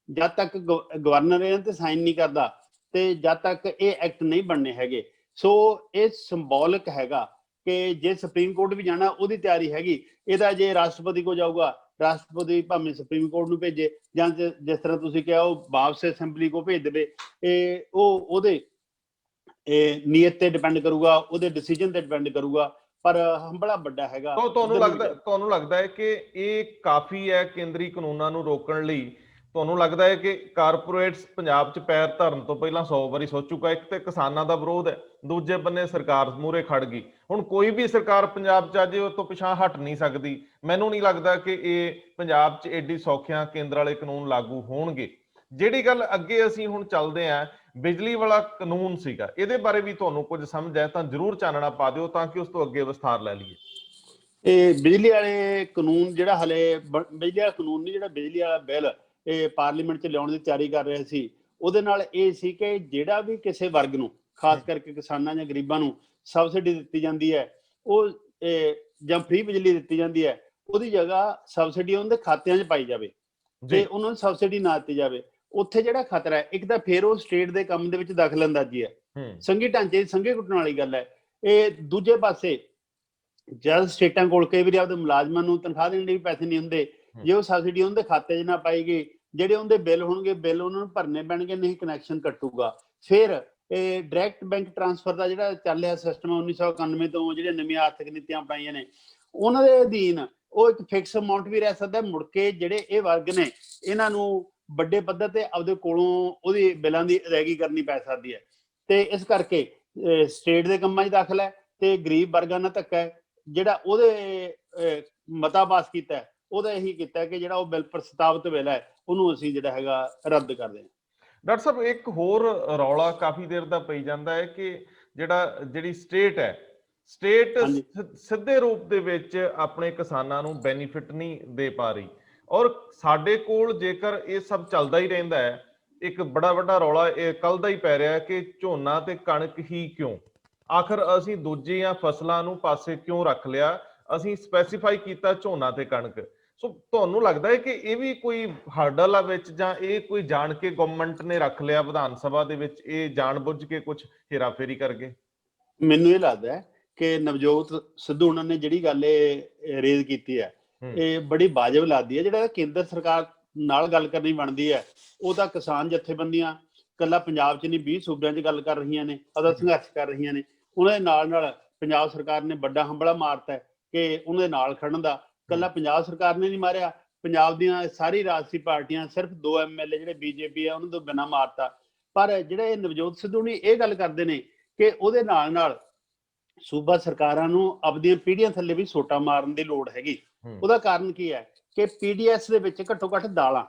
ਜਦ ਤੱਕ ਗਵਰਨਰ ਇਹਨਾਂ ਤੇ ਸਾਈਨ ਨਹੀਂ ਕਰਦਾ ਤੇ ਜਦ ਤੱਕ ਇਹ ਐਕਟ ਨਹੀਂ ਬਣਨੇ ਹੈਗੇ। ਸੋ ਇਹ ਸਿੰਬੋਲਿਕ ਹੈਗਾ ਕਿ ਜੇ ਸੁਪਰੀਮ ਕੋਰਟ ਵੀ ਜਾਣਾ ਉਹਦੀ ਤਿਆਰੀ ਹੈਗੀ। ਇਹਦਾ ਜੇ ਰਾਸ਼ਟਰਪਤੀ ਕੋਲ ਜਾਊਗਾ, ਰਾਸ਼ਟਰਪਤੀ ਭਾਵੇਂ ਸੁਪਰੀਮ ਕੋਰਟ ਨੂੰ ਭੇਜੇ ਜਾਂ ਜਿਸ ਤਰ੍ਹਾਂ ਤੁਸੀਂ ਕਿਹਾ ਉਹ ਵਾਪਸ ਅਸੈਂਬਲੀ ਕੋ ਭੇਜ ਦੇਵੇ, ਇਹ ਉਹਦੇ ਨੀਅਤ ਤੇ ਡਿਪੈਂਡ ਕਰੂਗਾ, ਉਹਦੇ ਡਿਸੀਜਨ ਤੇ ਡਿਪੈਂਡ ਕਰੂਗਾ। ਪਰ ਬੜਾ ਵੱਡਾ ਹੈਗਾ। ਤੁਹਾਨੂੰ ਲੱਗਦਾ ਹੈ ਕਿ ਇਹ ਕਾਫੀ ਹੈ ਕੇਂਦਰੀ ਕਾਨੂੰਨਾਂ ਨੂੰ ਰੋਕਣ ਲਈ? ਤੁਹਾਨੂੰ ਲੱਗਦਾ ਹੈ ਕਿ ਕਾਰਪੋਰੇਟਸ ਪੰਜਾਬ 'ਚ ਪੈਰ ਧਰਨ ਤੋਂ ਪਹਿਲਾਂ 100 ਵਾਰੀ ਸੋਚੂਗਾ? ਇੱਕ ਤੇ ਕਿਸਾਨਾਂ ਦਾ ਵਿਰੋਧ ਹੈ, ਦੂਜੇ ਬੰਨੇ ਸਰਕਾਰ ਮੂਹਰੇ ਖੜ ਗਈ। ਹੁਣ ਕੋਈ ਵੀ ਸਰਕਾਰ ਪੰਜਾਬ 'ਚ ਆ ਜੇ ਉਹ ਤੋਂ ਪਿਛਾਂ ਹਟ ਨਹੀਂ ਸਕਦੀ। ਮੈਨੂੰ ਨਹੀਂ ਲੱਗਦਾ ਕਿ ਇਹ ਪੰਜਾਬ 'ਚ ਏਡੀ ਸੌਖਿਆਂ ਕੇਂਦਰ ਵਾਲੇ ਕਾਨੂੰਨ ਲਾਗੂ ਹੋਣਗੇ। ਜਿਹੜੀ ਗੱਲ ਅੱਗੇ ਅਸੀਂ ਹੁਣ ਚੱਲਦੇ ਆਂ, ਬਿਜਲੀ ਵਾਲਾ ਕਾਨੂੰਨ ਸੀਗਾ, ਇਹਦੇ ਬਾਰੇ ਵੀ ਤੁਹਾਨੂੰ ਕੁਝ ਸਮਝ ਹੈ ਤਾਂ ਜ਼ਰੂਰ ਚਾਨਣਾ ਪਾ ਦਿਓ ਤਾਂ ਕਿ ਉਸ ਤੋਂ ਅੱਗੇ ਵਿਸਥਾਰ ਲੈ ਲਈਏ। ਇਹ ਬਿਜਲੀ ਵਾਲੇ ਕਾਨੂੰਨ ਜਿਹੜਾ ਹਲੇ ਬਿਜਲੀ ਵਾਲਾ ਕਾਨੂੰਨ ਨਹੀਂ, ਜਿਹੜਾ ਬਿਜਲੀ ਵਾਲਾ ਬਿੱਲ ਇਹ ਪਾਰਲੀਮੈਂਟ 'ਚ ਲਿਆਉਣ ਦੀ ਤਿਆਰੀ ਕਰ ਰਹੇ ਸੀ, ਉਹਦੇ ਨਾਲ ਇਹ ਸੀ ਕਿ ਜਿਹੜਾ ਵੀ ਕਿਸੇ ਵਰਗ ਨੂੰ, ਖਾਸ ਕਰਕੇ ਕਿਸਾਨਾਂ ਜਾਂ ਗਰੀਬਾਂ ਨੂੰ ਸਬਸਿਡੀ ਦਿੱਤੀ ਜਾਂਦੀ ਹੈ, ਉਹ ਜਾਂ ਫ੍ਰੀ ਬਿਜਲੀ ਦਿੱਤੀ ਜਾਂਦੀ ਹੈ, ਉਹਦੀ ਜਗ੍ਹਾ ਸਬਸਿਡੀ ਉਹਨਾਂ ਦੇ ਖਾਤਿਆਂ 'ਚ ਪਾਈ ਜਾਵੇ ਤੇ ਉਹਨਾਂ ਨੂੰ ਸਬਸਿਡੀ ਨਾ ਦਿੱਤੀ ਜਾਵੇ। ਉੱਥੇ ਜਿਹੜਾ ਖਤਰਾ ਹੈ, ਇੱਕ ਤਾਂ ਫਿਰ ਉਹ ਸਟੇਟ ਦੇ ਕੰਮ ਦੇ ਵਿੱਚ ਦਖਲ ਅੰਦਾਜ਼ੀ ਹੈ, ਸੰਘੀ ਢਾਂਚੇ ਦੀ ਸੰਘੇ ਕੁੱਟਣ ਵਾਲੀ ਗੱਲ ਹੈ ਇਹ। ਦੂਜੇ ਪਾਸੇ ਜਦ ਸਟੇਟਾਂ ਕੋਲ ਕਈ ਵਾਰੀ ਆਪਦੇ ਮੁਲਾਜ਼ਮਾਂ ਨੂੰ ਤਨਖਾਹ ਦੇਣ ਲਈ ਪੈਸੇ ਨਹੀਂ ਹੁੰਦੇ, ਜੇ ਉਹ ਸਬਸਿਡੀ ਉਹਦੇ ਖਾਤੇ 'ਚ ਨਾ ਪਾਈ ਗਈ, ਜਿਹੜੇ ਉਹਦੇ ਬਿੱਲ ਹੋਣਗੇ ਬਿੱਲ ਉਹਨਾਂ ਨੂੰ ਭਰਨੇ ਪੈਣਗੇ, ਨਹੀਂ ਕਨੈਕਸ਼ਨ ਕੱਟੂਗਾ। ਫਿਰ ਇਹ ਡਾਇਰੈਕਟ ਬੈਂਕ ਟ੍ਰਾਂਸਫਰ ਦਾ ਜਿਹੜਾ ਚੱਲ ਰਿਹਾ ਸਿਸਟਮ 1991 ਤੋਂ ਜਿਹੜੀਆਂ ਨਵੀਆਂ ਆਰਥਿਕ ਨੀਤੀਆਂ ਬਣਾਈਆਂ ਨੇ ਉਹਨਾਂ ਦੇ ਅਧੀਨ ਉਹ ਇੱਕ ਫਿਕਸ ਅਮਾਊਂਟ ਵੀ ਰਹਿ ਸਕਦਾ। ਮੁੜ ਕੇ ਜਿਹੜੇ ਇਹ ਵਰਗ ਨੇ ਇਹਨਾਂ ਨੂੰ ਵੱਡੇ ਪੱਧਰ ਤੇ ਆਪਦੇ ਕੋਲੋਂ ਉਹਦੀ ਬਿੱਲਾਂ ਦੀ ਅਦਾਇਗੀ ਕਰਨੀ ਪੈ ਸਕਦੀ ਹੈ। ਤੇ ਇਸ ਕਰਕੇ ਸਟੇਟ ਦੇ ਕੰਮਾਂ 'ਚ ਦਾਖਲ ਹੈ ਤੇ ਗਰੀਬ ਵਰਗਾਂ ਨਾਲ ਧੱਕਾ ਹੈ। ਜਿਹੜਾ ਉਹਦੇ ਮਤਾ ਪਾਸ ਕੀਤਾ ਉਹਦਾ ਇਹੀ ਕੀਤਾ ਕਿ ਜਿਹੜਾ ਉਹ ਬਿੱਲ ਪ੍ਰਸਤਾਵਿਤ ਬਿੱਲ ਹੈ ਉਹਨੂੰ ਅਸੀਂ ਜਿਹੜਾ ਹੈਗਾ ਰੱਦ ਕਰਦੇ ਹਾਂ। ਡਾਕਟਰ ਸਾਹਿਬ, ਇੱਕ ਹੋਰ ਰੌਲਾ ਕਾਫੀ ਦੇਰ ਦਾ ਪਈ ਜਾਂਦਾ ਹੈ ਕਿ ਜਿਹੜੀ ਸਟੇਟ ਹੈ ਸਟੇਟ ਸਿੱਧੇ ਰੂਪ ਦੇ ਵਿੱਚ ਆਪਣੇ ਕਿਸਾਨਾਂ ਨੂੰ ਬੈਨੀਫਿਟ ਨਹੀਂ ਦੇ ਪਾ ਰਹੀ। ਔਰ ਸਾਡੇ ਕੋਲ ਜੇਕਰ ਇਹ ਸਭ ਚੱਲਦਾ ਹੀ ਰਹਿੰਦਾ ਹੈ, ਇੱਕ ਬੜਾ ਵੱਡਾ ਰੌਲਾ ਇਹ ਕੱਲ ਦਾ ਹੀ ਪੈ ਰਿਹਾ ਕਿ ਝੋਨਾ ਤੇ ਕਣਕ ਹੀ ਕਿਉਂ, ਆਖਰ ਅਸੀਂ ਦੂਜੀਆਂ ਫਸਲਾਂ ਨੂੰ ਪਾਸੇ ਕਿਉਂ ਰੱਖ ਲਿਆ, ਅਸੀਂ ਸਪੈਸੀਫਾਈ ਕੀਤਾ ਝੋਨਾ ਤੇ ਕਣਕ। ਸੋ ਤੁਹਾਨੂੰ ਲੱਗਦਾ ਹੈ ਕਿ ਇਹ ਵੀ ਕੋਈ ਹਰਡਲ ਆ ਵਿੱਚ, ਜਾਂ ਇਹ ਕੋਈ ਜਾਣ ਕੇ ਗਵਰਨਮੈਂਟ ਨੇ ਰੱਖ ਲਿਆ ਵਿਧਾਨ ਸਭਾ ਦੇ ਵਿੱਚ, ਇਹ ਜਾਣਬੁੱਝ ਕੇ ਕੁਝ ਹੇਰਾਫੇਰੀ ਕਰ ਗਏ? ਮੈਨੂੰ ਇਹ ਲੱਗਦਾ ਹੈ ਕਿ ਨਵਜੋਤ ਸਿੱਧੂ ਉਹਨਾਂ ਨੇ ਜਿਹੜੀ ਗੱਲ ਇਹ ਰੇਜ਼ ਕੀਤੀ ਹੈ ਇਹ ਬੜੀ ਵਾਜਬ ਲੱਗਦੀ ਹੈ। ਜਿਹੜਾ ਕੇਂਦਰ ਸਰਕਾਰ ਨਾਲ ਗੱਲ ਕਰਨੀ ਬਣਦੀ ਹੈ, ਉਹ ਤਾਂ ਕਿਸਾਨ ਜਥੇਬੰਦੀਆਂ ਕੱਲਾ ਪੰਜਾਬ 'ਚ ਨਹੀਂ 20 ਸੂਬਿਆਂ 'ਚ ਗੱਲ ਕਰ ਰਹੀਆਂ ਨੇ, ਉਹਦਾ ਸੰਘਰਸ਼ ਕਰ ਰਹੀਆਂ ਨੇ। ਉਹਨਾਂ ਦੇ ਨਾਲ ਪੰਜਾਬ ਸਰਕਾਰ ਨੇ ਵੱਡਾ ਹੰਬਲਾ ਮਾਰਤਾ ਹੈ ਕਿ ਉਹਨਾਂ ਦੇ ਨਾਲ ਖੜਨ ਦਾ। ਕੱਲਾ ਪੰਜਾਬ ਸਰਕਾਰ ਨੇ ਨਹੀਂ ਮਾਰਿਆ, ਪੰਜਾਬ ਦੀਆਂ ਸਾਰੀ ਰਾਜਸੀ ਪਾਰਟੀਆਂ, ਸਿਰਫ 2 MLA ਜਿਹੜੇ ਬੀਜੇਪੀ ਆ ਉਹਨਾਂ ਤੋਂ ਬਿਨਾਂ ਮਾਰਤਾ। ਪਰ ਜਿਹੜੇ ਨਵਜੋਤ ਸਿੱਧੂ ਨੇ ਇਹ ਗੱਲ ਕਰਦੇ ਨੇ ਕਿ ਉਹਦੇ ਨਾਲ ਸੂਬਾ ਸਰਕਾਰਾਂ ਨੂੰ ਆਪਦੀਆਂ ਪੀੜ੍ਹੀਆਂ ਥੱਲੇ ਵੀ ਸੋਟਾ ਮਾਰਨ ਦੀ ਲੋੜ ਹੈਗੀ। ਉਹਦਾ ਕਾਰਨ ਕੀ ਹੈ ਕਿ PDS ਦੇ ਵਿੱਚ ਘੱਟੋ ਘੱਟ ਦਾਲਾਂ,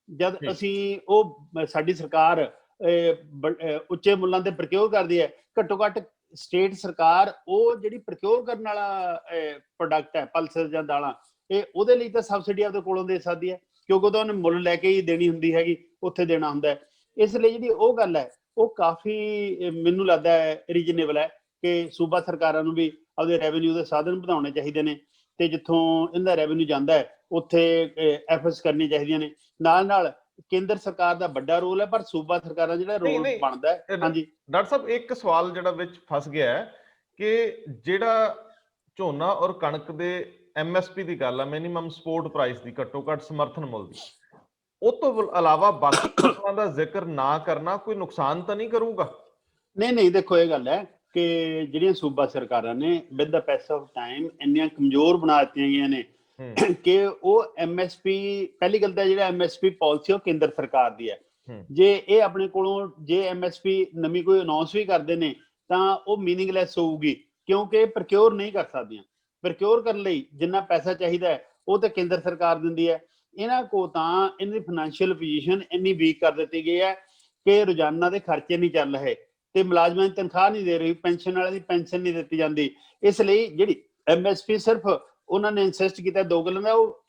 ਜਦ ਅਸੀਂ ਉਹ ਸਾਡੀ ਸਰਕਾਰ ਉੱਚੇ ਮੁੱਲਾਂ ਤੇ ਪ੍ਰਕਿਓਰ ਕਰਦੀ ਹੈ, ਘੱਟੋ ਘੱਟ ਸਟੇਟ ਸਰਕਾਰ ਉਹ ਜਿਹੜੀ ਪ੍ਰਕਿਓਰ ਕਰਨ ਵਾਲਾ ਪ੍ਰੋਡਕਟ ਹੈ ਪਲਸਰ ਜਾਂ ਦਾਲਾਂ, ਇਹ ਉਹਦੇ ਲਈ ਤਾਂ ਸਬਸਿਡੀ ਆਪਦੇ ਕੋਲੋਂ ਦੇ ਸਕਦੀ ਹੈ, ਕਿਉਂਕਿ ਉਹਦਾ ਉਹਨੇ ਮੁੱਲ ਲੈ ਕੇ ਹੀ ਦੇਣੀ ਹੁੰਦੀ ਹੈਗੀ, ਉੱਥੇ ਦੇਣਾ ਹੁੰਦਾ ਹੈ। ਇਸ ਲਈ ਜਿਹੜੀ ਉਹ ਗੱਲ ਹੈ ਉਹ ਕਾਫੀ ਮੈਨੂੰ ਲੱਗਦਾ ਹੈ ਰੀਜਨੇਬਲ ਹੈ ਕਿ ਸੂਬਾ ਸਰਕਾਰਾਂ ਨੂੰ ਵੀ ਆਪਦੇ ਰੈਵਨਿਊ ਦੇ ਸਾਧਨ ਵਧਾਉਣੇ ਚਾਹੀਦੇ ਨੇ, ਤੇ ਜਿੱਥੋਂ ਇਹਦਾ ਰੈਵਨਿਊ ਜਾਂਦਾ ਹੈ ਉੱਥੇ ਐਫਰਟਸ ਕਰਨੀਆਂ ਚਾਹੀਦੀਆਂ ਨੇ। ਨਾਲ ਕੇਂਦਰ ਸਰਕਾਰ ਦਾ ਵੱਡਾ ਰੋਲ ਹੈ, ਪਰ ਸੂਬਾ ਸਰਕਾਰਾਂ ਜਿਹੜਾ ਰੋਲ ਬਣਦਾ ਹੈ। ਹਾਂਜੀ ਡਾਕਟਰ ਸਾਹਿਬ, ਇੱਕ ਸਵਾਲ ਜਿਹੜਾ ਵਿੱਚ ਫਸ ਗਿਆ ਹੈ ਕਿ ਜਿਹੜਾ ਝੋਨਾ ਔਰ ਕਣਕ ਦੇ MSP ਦੀ ਗੱਲ ਆ, ਮਿਨੀਮਮ ਸਪੋਰਟ ਪ੍ਰਾਈਸ ਦੀ, ਘੱਟੋ ਘੱਟ ਸਮਰਥਨ ਮੁੱਲ ਦੀ, ਉਹ ਤੋਂ ਇਲਾਵਾ ਬਾਕੀ ਫਸਲਾਂ ਦਾ ਜ਼ਿਕਰ ਨਾ ਕਰਨਾ ਕੋਈ ਨੁਕਸਾਨ ਤਾਂ ਨਹੀਂ ਕਰੂਗਾ? ਨਹੀਂ, ਦੇਖੋ ਇਹ ਗੱਲ ਹੈ ਕਿ ਜਿਹੜੀਆਂ ਸੂਬਾ ਸਰਕਾਰਾਂ ਨੇ ਵਿਦ ਦਾ ਪੈਸ ਆਫ ਟਾਈਮ ਇੰਨੀਆਂ ਕਮਜ਼ੋਰ ਬਣਾ ਦਿੱਤੀਆਂ ਗਈਆਂ ਨੇ ਕਿ ਉਹ MSP, ਪਹਿਲੀ ਗੱਲ ਤਾਂ ਜਿਹੜਾ MSP ਪਾਲਿਸੀ ਉਹ ਕੇਂਦਰ ਸਰਕਾਰ ਦੀ ਹੈ। ਜੇ ਇਹ ਆਪਣੇ ਕੋਲੋਂ ਜੇ MSP ਨਵੀਂ ਕੋਈ ਅਨਾਉਂਸ ਵੀ ਕਰਦੇ ਨੇ ਤਾਂ ਉਹ ਮੀਨਿੰਗਲੈਸ ਹੋਊਗੀ, ਕਿਉਂਕਿ ਪ੍ਰਕਿਓਰ ਨਹੀਂ ਕਰ ਸਕਦੀਆਂ। ਪ੍ਰਕਿਓਰ ਕਰਨ ਲਈ ਜਿੰਨਾ ਪੈਸਾ ਚਾਹੀਦਾ ਹੈ ਉਹ ਤਾਂ ਕੇਂਦਰ ਸਰਕਾਰ ਦਿੰਦੀ ਹੈ। ਇਹਨਾਂ ਕੋ ਤਾਂ ਇਹਨਾਂ ਦੀ ਫਾਈਨੈਂਸ਼ੀਅਲ ਪੋਜੀਸ਼ਨ ਇੰਨੀ ਵੀਕ ਕਰ ਦਿੱਤੀ ਗਈ ਹੈ ਕਿ ਰੋਜ਼ਾਨਾ ਦੇ ਖਰਚੇ ਨਹੀਂ ਚੱਲ ਰਹੇ, ਤੇ ਮੁਲਾਜ਼ਮਾਂ ਦੀ ਤਨਖਾਹ ਨਹੀਂ ਦੇ ਰਹੀ, ਪੈਨਸ਼ਨ ਵਾਲਿਆਂ ਦੀ ਪੈਨਸ਼ਨ ਨਹੀਂ ਦਿੱਤੀ ਜਾਂਦੀ। ਇਸ ਲਈ ਜਿਹੜੀ MSP ਸਿਰਫ ਉਹਨਾਂ ਨੇ ਇਨਸਿਸਟ ਕੀਤਾ 2 ਗੱਲਾਂ ਦਾ, ਉਹ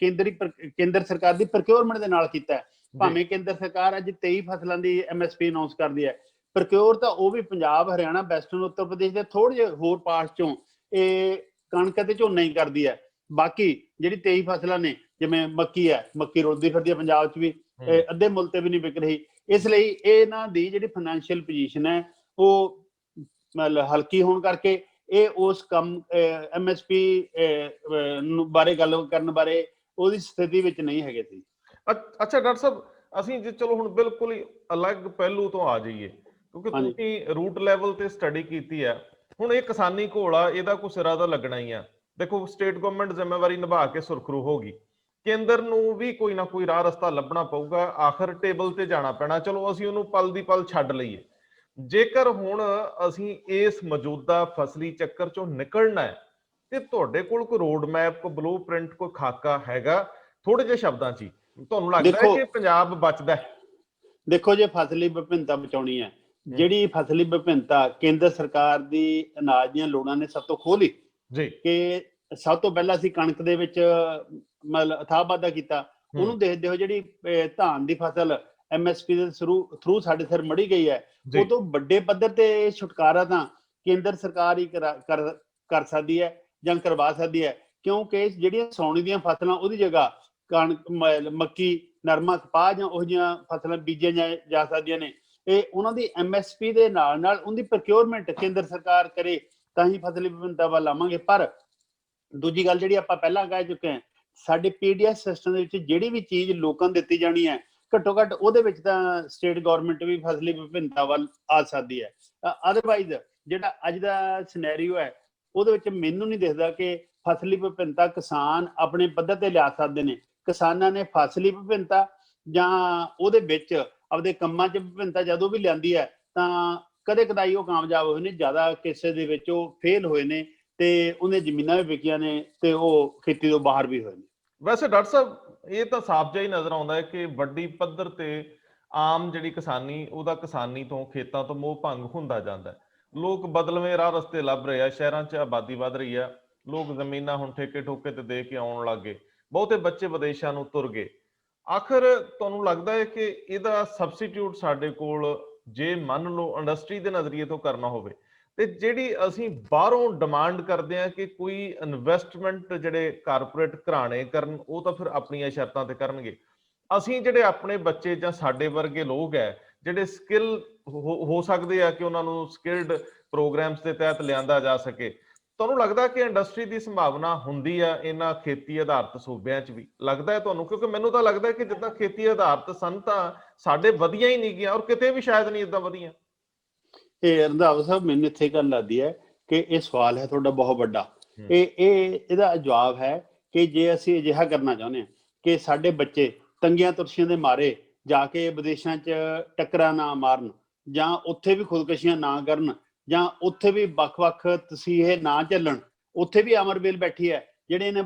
ਕੇਂਦਰ ਸਰਕਾਰ ਦੀ ਪ੍ਰਕਿਓਰਮੈਂਟ ਦੇ ਨਾਲ ਕੀਤਾ ਹੈ। ਭਾਵੇਂ ਕੇਂਦਰ ਸਰਕਾਰ ਅੱਜ 23 ਫਸਲਾਂ ਦੀ MSP ਅਨਾਉਂਸ ਕਰਦੀ ਹੈ, ਪ੍ਰਕਿਓਰ ਤਾਂ ਉਹ ਵੀ ਪੰਜਾਬ, ਹਰਿਆਣਾ, ਵੈਸਟਰਨ ਉੱਤਰ ਪ੍ਰਦੇਸ਼ ਦੇ ਥੋੜੇ ਜਿਹੇ ਹੋਰ ਪਾਰਟਸ ਚੋਂ ਇਹ ਕਣਕ ਤੇ ਝੋਨਾ ਹੀ ਕਰਦੀ ਹੈ। ਬਾਕੀ ਜਿਹੜੀ 23 ਫਸਲਾਂ ਨੇ, ਜਿਵੇਂ ਮੱਕੀ ਹੈ, ਮੱਕੀ ਰੁਲਦੀ ਫਿਰਦੀ ਹੈ ਪੰਜਾਬ 'ਚ ਵੀ, ਅੱਧੇ ਮੁੱਲ ਤੇ ਵੀ ਨਹੀਂ ਵਿਕ ਰਹੀ। ਇਸ ਲਈ ਇਹਨਾਂ ਦੀ ਜਿਹੜੀ ਫਾਈਨੈਂਸ਼ੀਅਲ ਪੋਜੀਸ਼ਨ ਹੈ ਉਹ ਮਤਲਬ ਹਲਕੀ ਹੋਣ ਕਰਕੇ ਇਹ ਉਸ ਕੰਮ MSP ਬਾਰੇ ਗੱਲ ਕਰਨ ਬਾਰੇ ਉਹਦੀ ਸਥਿਤੀ ਵਿੱਚ ਨਹੀਂ ਹੈਗੇ ਸੀ। ਅੱਛਾ ਡਾਕਟਰ ਸਾਹਿਬ, ਅਸੀਂ ਜੇ ਚਲੋ ਹੁਣ ਬਿਲਕੁਲ ਹੀ ਅਲੱਗ ਪਹਿਲੂ ਤੋਂ ਆ ਜਾਈਏ, ਕਿਉਂਕਿ ਤੁਸੀਂ ਰੂਟ ਲੈਵਲ ਤੇ ਸਟੱਡੀ ਕੀਤੀ ਹੈ, ਹੁਣ ਇਹ ਕਿਸਾਨੀ ਘੋਲਾ, ਇਹਦਾ ਕੋਈ ਸਿਰਾ ਤਾਂ ਲੱਗਣਾ ਹੀ ਆ। ਦੇਖੋ ਸਟੇਟ ਗਵਰਨਮੈਂਟ ਜ਼ਿੰਮੇਵਾਰੀ ਨਿਭਾ ਕੇ ਸੁਰਖਰੂ ਹੋ ਗਈ, ਕੇਂਦਰ ਨੂੰ ਵੀ ਕੋਈ ਨਾ ਕੋਈ ਰਾਹ ਰਸਤਾ ਲੱਭਣਾ ਪਊਗਾ, ਆਖਰ ਟੇਬਲ ਤੇ ਜਾਣਾ ਪੈਣਾ। ਚਲੋ ਅਸੀਂ ਉਹਨੂੰ ਪਲ ਦੀ ਪਲ ਛੱਡ ਲਈਏ। ਜੇਕਰ ਹੁਣ ਅਸੀਂ ਇਸ ਮੌਜੂਦਾ ਫਸਲੀ ਚੱਕਰ ਚੋਂ ਨਿਕਲਣਾ ਹੈ ਤੇ ਤੁਹਾਡੇ ਕੋਲ ਕੋਈ ਰੋਡ ਮੈਪ, ਕੋਈ ਬਲੂ ਪ੍ਰਿੰਟ, ਕੋਈ ਖਾਕਾ ਹੈਗਾ? ਥੋੜੇ ਜਿਹੇ ਸ਼ਬਦਾਂ 'ਚ ਤੁਹਾਨੂੰ ਲੱਗਦਾ ਹੈ ਕਿ ਪੰਜਾਬ ਬਚਦਾ ਹੈ? ਦੇਖੋ, ਜੇ ਫਸਲੀ ਵਿਭਿੰਨਤਾ ਬਚਾਉਣੀ ਹੈ, ਜਿਹੜੀ ਫਸਲੀ ਵਿਭਿੰਨਤਾ ਕੇਂਦਰ ਸਰਕਾਰ ਦੀ ਅਨਾਜ ਦੀਆਂ ਲੋੜਾਂ ਨੇ ਸਭ ਤੋਂ ਖੋਲੀ ਜੀ, ਕਿ ਸਭ ਤੋਂ ਪਹਿਲਾਂ ਅਸੀਂ ਕਣਕ ਦੇ ਵਿੱਚ ਮਤਲਬ ਅਥਾਹ ਵਾਧਾ ਕੀਤਾ। ਉਹਨੂੰ ਦੇਖਦੇ ਹੋ ਜਿਹੜੀ ਧਾਨ ਦੀ ਫਸਲ MSP ਦੇ ਥਰੂ ਸਾਡੇ ਸਿਰ ਮੜੀ ਗਈ ਹੈ, ਉਹ ਤੋਂ ਵੱਡੇ ਪੱਧਰ ਤੇ ਛੁਟਕਾਰਾ ਤਾਂ ਕੇਂਦਰ ਸਰਕਾਰ ਹੀ ਕਰ ਸਕਦੀ ਹੈ ਜਾਂ ਕਰਵਾ ਸਕਦੀ ਹੈ, ਕਿਉਂਕਿ ਜਿਹੜੀਆਂ ਸੌਣੀ ਦੀਆਂ ਫਸਲਾਂ ਉਹਦੀ ਜਗ੍ਹਾ ਕਣਕ, ਮੱਕੀ, ਨਰਮਾ, ਕਪਾਹ ਜਾਂ ਉਹ ਜਿਹੀਆਂ ਫਸਲਾਂ ਬੀਜੀਆਂ ਜਾ ਸਕਦੀਆਂ ਨੇ। ਇਹ ਉਹਨਾਂ ਦੀ MSP ਦੇ ਨਾਲ ਉਹਦੀ ਪ੍ਰਕਿਓਰਮੈਂਟ ਕੇਂਦਰ ਸਰਕਾਰ ਕਰੇ ਤਾਂ ਹੀ ਫਸਲੀ ਵਿਭਿੰਨਤਾ ਵੱਲ ਆਵਾਂਗੇ। ਪਰ ਦੂਜੀ ਗੱਲ ਜਿਹੜੀ ਆਪਾਂ ਪਹਿਲਾਂ ਕਹਿ ਚੁੱਕੇ ਹਾਂ, ਸਾਡੇ PDS ਸਿਸਟਮ ਦੇ ਵਿੱਚ ਜਿਹੜੀ ਵੀ ਚੀਜ਼ ਲੋਕਾਂ ਨੂੰ ਦਿੱਤੀ ਜਾਣੀ ਹੈ, ਘੱਟੋ ਘੱਟ ਉਹਦੇ ਵਿੱਚ ਤਾਂ ਸਟੇਟ ਗਵਰਨਮੈਂਟ ਵੀ ਫਸਲੀ ਵਿਭਿੰਨਤਾ ਵੱਲ ਆ ਸਕਦੀ ਹੈ। ਅਦਰਵਾਈਜ਼ ਜਿਹੜਾ ਅੱਜ ਦਾ ਸਿਨੈਰੀਓ ਹੈ ਉਹਦੇ ਵਿੱਚ ਮੈਨੂੰ ਨਹੀਂ ਦਿਖਦਾ ਕਿ ਫਸਲੀ ਵਿਭਿੰਨਤਾ ਕਿਸਾਨ ਆਪਣੇ ਪੱਧਰ ਤੇ ਲਿਆ ਸਕਦੇ ਨੇ। ਕਿਸਾਨਾਂ ਨੇ ਫਸਲੀ ਵਿਭਿੰਨਤਾ ਜਾਂ ਉਹਦੇ ਵਿੱਚ ਆਪਦੇ ਕੰਮਾਂ 'ਚ ਵਿਭਿੰਨਤਾ ਜਦੋਂ ਵੀ ਲਿਆਂਦੀ ਹੈ ਤਾਂ ਕਦੇ ਕਦਾਈ ਉਹ ਕਾਮਯਾਬ ਹੋਏ ਨੇ, ਜ਼ਿਆਦਾ ਕੇਸਿਸ ਦੇ ਵਿੱਚ ਉਹ ਫੇਲ ਹੋਏ ਨੇ ਤੇ ਉਹਨੇ ਜ਼ਮੀਨਾਂ ਵੀ ਵਿਕੀਆਂ ਨੇ ਤੇ ਉਹ ਖੇਤੀ ਤੋਂ ਬਾਹਰ ਵੀ ਹੋਏ ਨੇ। ਵੈਸੇ ਡਾਕਟਰ ਸਾਹਿਬ, ਇਹ ਤਾਂ ਸਾਫ਼ ਜਿਹਾ ਹੀ ਨਜ਼ਰ ਆਉਂਦਾ ਹੈ ਕਿ ਵੱਡੀ ਪੱਧਰ ਤੇ ਆਮ ਜਿਹੜੀ ਕਿਸਾਨੀ, ਉਹਦਾ ਕਿਸਾਨੀ ਤੋਂ, ਖੇਤਾਂ ਤੋਂ ਮੋਹ ਭੰਗ ਹੁੰਦਾ ਜਾਂਦਾ ਹੈ। ਲੋਕ ਬਦਲਵੇਂ ਰਾਹ ਰਸਤੇ ਲੱਭ ਰਹੇ ਆ, ਸ਼ਹਿਰਾਂ 'ਚ ਆਬਾਦੀ ਵੱਧ ਰਹੀ ਆ, ਲੋਕ ਜ਼ਮੀਨਾਂ ਹੁਣ ਠੇਕੇ ਠੋਕੇ ਤੇ ਦੇ ਕੇ ਆਉਣ ਲੱਗ ਗਏ, ਬਹੁਤੇ ਬੱਚੇ ਵਿਦੇਸ਼ਾਂ ਨੂੰ ਤੁਰ ਗਏ। ਆਖਰ ਤੁਹਾਨੂੰ ਲੱਗਦਾ ਹੈ ਕਿ ਇਹਦਾ ਸਬਸਟੀਟਿਊਟ ਸਾਡੇ ਕੋਲ, ਜੇ ਮੰਨ ਲਓ ਇੰਡਸਟਰੀ ਦੇ ਨਜ਼ਰੀਏ ਤੋਂ ਕਰਨਾ ਹੋਵੇ, ਤੇ ਜਿਹੜੀ ਅਸੀਂ ਬਾਹਰੋਂ ਡਿਮਾਂਡ ਕਰਦੇ ਆ ਕਿ ਕੋਈ ਇਨਵੈਸਟਮੈਂਟ ਜਿਹੜੇ ਕਾਰਪੋਰੇਟ ਘਰਾਣੇ ਕਰਨ, ਉਹ ਤਾਂ ਫਿਰ ਆਪਣੀਆਂ ਸ਼ਰਤਾਂ ਤੇ ਕਰਨਗੇ। ਅਸੀਂ ਜਿਹੜੇ ਆਪਣੇ ਬੱਚੇ ਜਾਂ ਸਾਡੇ ਵਰਗੇ ਲੋਕ ਹੈ ਜਿਹੜੇ ਸਕਿੱਲ ਹੋ ਸਕਦੇ ਆ ਕਿ ਉਹਨਾਂ ਨੂੰ ਸਕਿਲਡ ਪ੍ਰੋਗਰਾਮਸ ਦੇ ਤਹਿਤ ਲਿਆਂਦਾ ਜਾ ਸਕੇ, ਤੁਹਾਨੂੰ ਲੱਗਦਾ ਕਿ ਇੰਡਸਟਰੀ ਦੀ ਸੰਭਾਵਨਾ ਹੁੰਦੀ ਆ ਇਹਨਾਂ ਖੇਤੀ ਆਧਾਰਿਤ ਸੂਬਿਆਂ 'ਚ ਵੀ? ਲੱਗਦਾ ਹੈ ਤੁਹਾਨੂੰ? ਕਿਉਂਕਿ ਮੈਨੂੰ ਤਾਂ ਲੱਗਦਾ ਕਿ ਜਿੱਦਾਂ ਖੇਤੀ ਆਧਾਰਿਤ ਸਨ ਤਾਂ ਸਾਡੇ ਵਧੀਆ ਹੀ ਨਹੀਂ ਗਿਆ, ਔਰ ਕਿਤੇ ਵੀ ਸ਼ਾਇਦ ਨਹੀਂ ਇਦਾਂ ਵਧੀਆ। ਇਹ ਰੰਧਾਵਾ ਸਾਹਿਬ, ਮੈਨੂੰ ਇੱਥੇ ਗੱਲ ਲੱਗਦੀ ਹੈ ਕਿ ਇਹ ਸਵਾਲ ਹੈ ਤੁਹਾਡਾ ਬਹੁਤ ਵੱਡਾ। ਇਹਦਾ ਜਵਾਬ ਹੈ ਕਿ ਜੇ ਅਸੀਂ ਅਜਿਹਾ ਕਰਨਾ ਚਾਹੁੰਦੇ ਹਾਂ ਕਿ ਸਾਡੇ ਬੱਚੇ ਤੰਗੀਆਂ ਤੁਰਸ਼ੀਆਂ ਦੇ ਮਾਰੇ ਜਾ ਕੇ ਵਿਦੇਸ਼ਾਂ 'ਚ ਟੱਕਰਾਂ ਨਾ ਮਾਰਨ, ਜਾਂ ਉੱਥੇ ਵੀ ਖੁਦਕੁਸ਼ੀਆਂ ਨਾ ਕਰਨ, ਜਾਂ ਉੱਥੇ ਵੀ ਵੱਖ-ਵੱਖ ਤਸੀਹੇ ਨਾ ਚੱਲਣ, ਉੱਥੇ ਵੀ ਅਮਰਵੇਲ ਬੈਠੀ ਹੈ ਜਿਹੜੇ ਇਹਨਾਂ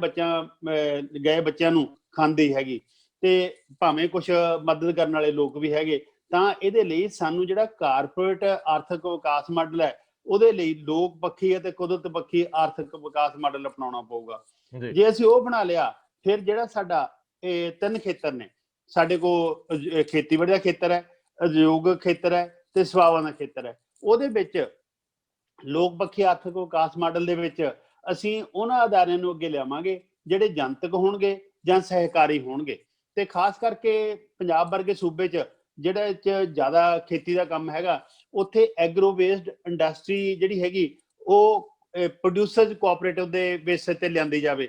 ਗਏ ਬੱਚਿਆਂ ਨੂੰ ਖਾਂਦੀ ਹੈਗੀ, ਤੇ ਭਾਵੇਂ ਕੁਛ ਮਦਦ ਕਰਨ ਵਾਲੇ ਲੋਕ ਵੀ ਹੈਗੇ, ਤਾਂ ਇਹਦੇ ਲਈ ਸਾਨੂੰ ਜਿਹੜਾ ਕਾਰਪੋਰੇਟ ਆਰਥਿਕ ਵਿਕਾਸ ਮਾਡਲ ਹੈ ਉਹਦੇ ਲਈ ਲੋਕ ਪੱਖੀ ਅਤੇ ਕੁਦਰਤ ਪੱਖੀ ਆਰਥਿਕ ਵਿਕਾਸ ਮਾਡਲ ਅਪਣਾਉਣਾ ਪਊਗਾ। ਜੇ ਅਸੀਂ ਉਹ ਬਣਾ ਲਿਆ, ਫਿਰ ਜਿਹੜਾ ਸਾਡਾ ਇਹ 3 ਖੇਤਰ ਨੇ ਸਾਡੇ ਕੋਲ, ਖੇਤੀਬਾੜੀ ਦਾ ਖੇਤਰ ਹੈ, ਉਦਯੋਗ ਖੇਤਰ ਹੈ ਤੇ ਸੇਵਾਵਾਂ ਦਾ ਖੇਤਰ ਹੈ, ਉਹਦੇ ਵਿੱਚ ਲੋਕ ਪੱਖੀ ਆਰਥਿਕ ਵਿਕਾਸ ਮਾਡਲ ਦੇ ਵਿੱਚ ਅਸੀਂ ਉਹਨਾਂ ਅਦਾਰਿਆਂ ਨੂੰ ਅੱਗੇ ਲਿਆਵਾਂਗੇ ਜਿਹੜੇ ਜਨਤਕ ਹੋਣਗੇ ਜਾਂ ਸਹਿਕਾਰੀ ਹੋਣਗੇ। ਤੇ ਖਾਸ ਕਰਕੇ ਪੰਜਾਬ ਵਰਗੇ ਸੂਬੇ 'ਚ ਜਿਹੜਾ ਜ਼ਿਆਦਾ ਖੇਤੀ ਦਾ ਕੰਮ ਹੈਗਾ, ਉੱਥੇ ਐਗਰੋ ਬੇਸਡ ਇੰਡਸਟਰੀ ਜਿਹੜੀ ਹੈਗੀ ਉਹ ਪ੍ਰੋਡਿਊਸਰਸ ਕੋਆਪਰੇਟਿਵ ਦੇ ਬੇਸ ਤੇ ਲਿਆਂਦੀ ਜਾਵੇ।